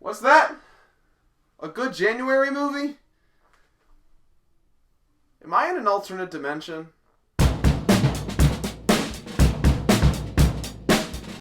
What's that? A good January movie? Am I in an alternate dimension?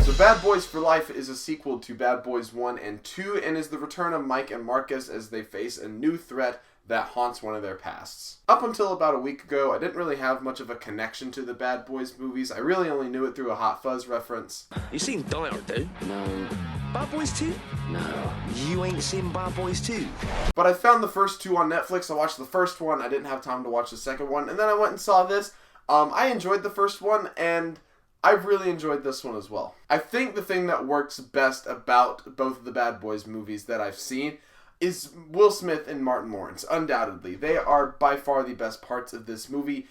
So Bad Boys for Life is a sequel to Bad Boys 1 and 2 and is the return of Mike and Marcus as they face a new threat that haunts one of their pasts. Up until about a week ago, I didn't really have much of a connection to the Bad Boys movies. I really only knew it through a Hot Fuzz reference. You seen Die Hard, dude? No. Bad Boys 2? No. You ain't seen Bad Boys 2? But I found the first two on Netflix. I watched the first one. I didn't have time to watch the second one. And then I went and saw this. I enjoyed the first one, and I really enjoyed this one as well. I think the thing that works best about both of the Bad Boys movies that I've seen is Will Smith and Martin Lawrence, undoubtedly. They are by far the best parts of this movie.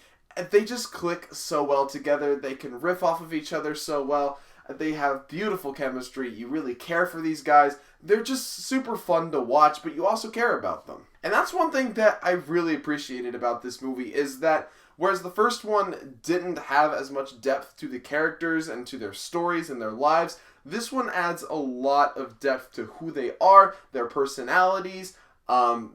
They just click so well together. They can riff off of each other so well. They have beautiful chemistry. You really care for these guys. They're just super fun to watch, but you also care about them. And that's one thing that I really appreciated about this movie is that whereas the first one didn't have as much depth to the characters and to their stories and their lives, this one adds a lot of depth to who they are, their personalities,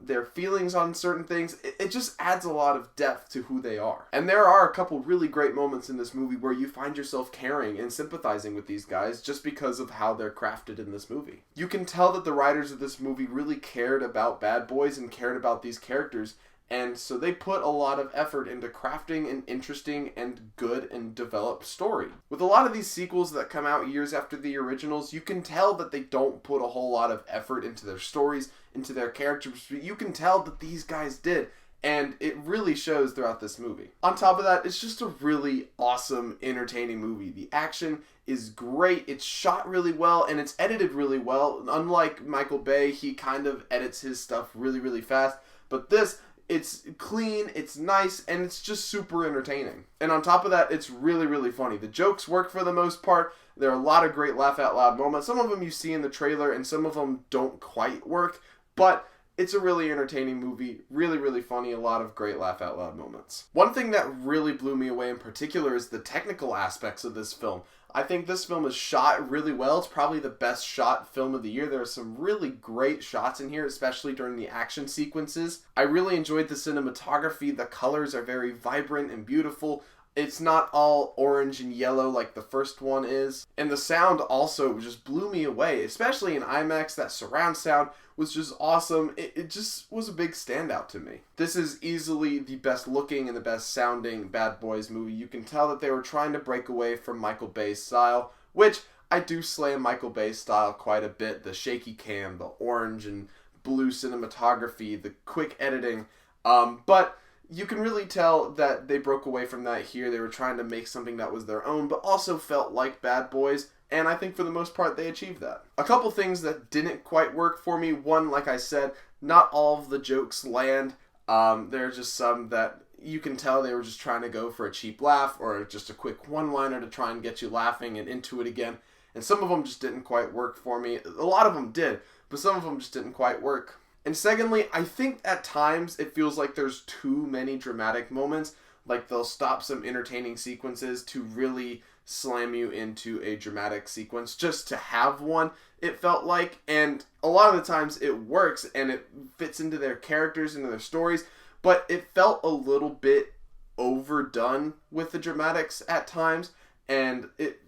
their feelings on certain things. It just adds a lot of depth to who they are. And there are a couple really great moments in this movie where you find yourself caring and sympathizing with these guys just because of how they're crafted in this movie. You can tell that the writers of this movie really cared about Bad Boys and cared about these characters, and so they put a lot of effort into crafting an interesting and good and developed story. With a lot of these sequels that come out years after the originals, you can tell that they don't put a whole lot of effort into their stories, into their characters, but you can tell that these guys did, and it really shows throughout this movie. On top of that, it's just a really awesome, entertaining movie. The action is great, it's shot really well, and it's edited really well. Unlike Michael Bay, he kind of edits his stuff really, really fast, but this, it's clean, it's nice, and it's just super entertaining. And on top of that, it's really, really funny. The jokes work for the most part. There are a lot of great laugh-out-loud moments. Some of them you see in the trailer, and some of them don't quite work, but it's a really entertaining movie, really, really funny, a lot of great laugh-out-loud moments. One thing that really blew me away in particular is the technical aspects of this film. I think this film is shot really well. It's probably the best shot film of the year. There are some really great shots in here, especially during the action sequences. I really enjoyed the cinematography. The colors are very vibrant and beautiful. It's not all orange and yellow like the first one is. And the sound also just blew me away, especially in IMAX. That surround sound was just awesome. It just was a big standout to me. This is easily the best looking and the best sounding Bad Boys movie. You can tell that they were trying to break away from Michael Bay's style, which I do slam Michael Bay's style quite a bit. The shaky cam, the orange and blue cinematography, the quick editing, but you can really tell that they broke away from that here. They were trying to make something that was their own, but also felt like Bad Boys, and I think for the most part they achieved that. A couple things that didn't quite work for me. One, like I said, not all of the jokes land. There are just some that you can tell they were just trying to go for a cheap laugh or just a quick one-liner to try and get you laughing and into it again. And some of them just didn't quite work for me. A lot of them did, but some of them just didn't quite work. And secondly, I think at times it feels like there's too many dramatic moments. Like they'll stop some entertaining sequences to really slam you into a dramatic sequence just to have one, it felt like. And a lot of the times it works and it fits into their characters, into their stories, but it felt a little bit overdone with the dramatics at times, and it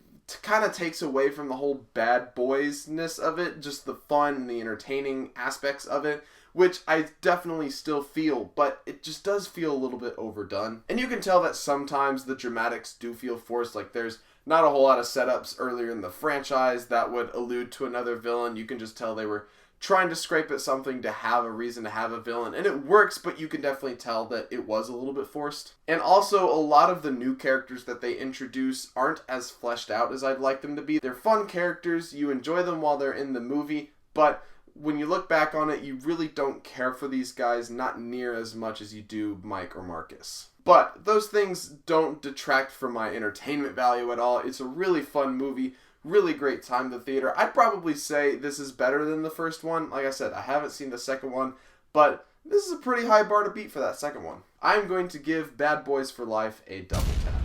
kind of takes away from the whole Bad Boys-ness of it, just the fun and the entertaining aspects of it, which I definitely still feel, but it just does feel a little bit overdone. And you can tell that sometimes the dramatics do feel forced, like there's not a whole lot of setups earlier in the franchise that would allude to another villain. You can just tell they were trying to scrape at something to have a reason to have a villain, and it works, but you can definitely tell that it was a little bit forced. And also, a lot of the new characters that they introduce aren't as fleshed out as I'd like them to be. They're fun characters, you enjoy them while they're in the movie, but when you look back on it, you really don't care for these guys, not near as much as you do Mike or Marcus. But those things don't detract from my entertainment value at all. It's a really fun movie. Really great time in the theater. I'd probably say this is better than the first one. Like I said, I haven't seen the second one, but this is a pretty high bar to beat for that second one. I'm going to give Bad Boys for Life a double tap.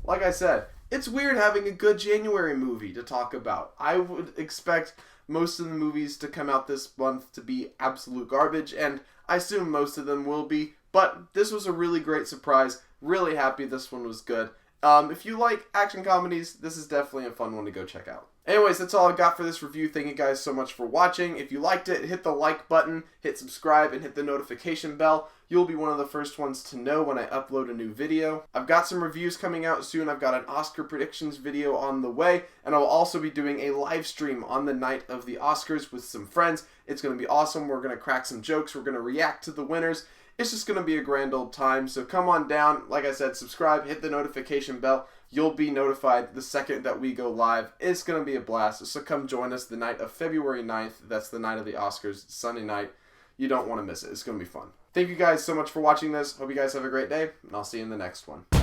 Like I said, it's weird having a good January movie to talk about. I would expect most of the movies to come out this month to be absolute garbage, and I assume most of them will be, but this was a really great surprise. Really happy this one was good. If you like action comedies, this is definitely a fun one to go check out. Anyways, that's all I've got for this review. Thank you guys so much for watching. If you liked it, hit the like button, hit subscribe, and hit the notification bell. You'll be one of the first ones to know when I upload a new video. I've got some reviews coming out soon. I've got an Oscar predictions video on the way, and I'll also be doing a live stream on the night of the Oscars with some friends. It's going to be awesome. We're going to crack some jokes. We're going to react to the winners. It's just going to be a grand old time, so come on down. Like I said, subscribe, hit the notification bell. You'll be notified the second that we go live. It's going to be a blast, so come join us the night of February 9th. That's the night of the Oscars, Sunday night. You don't want to miss it. It's going to be fun. Thank you guys so much for watching this. Hope you guys have a great day, and I'll see you in the next one.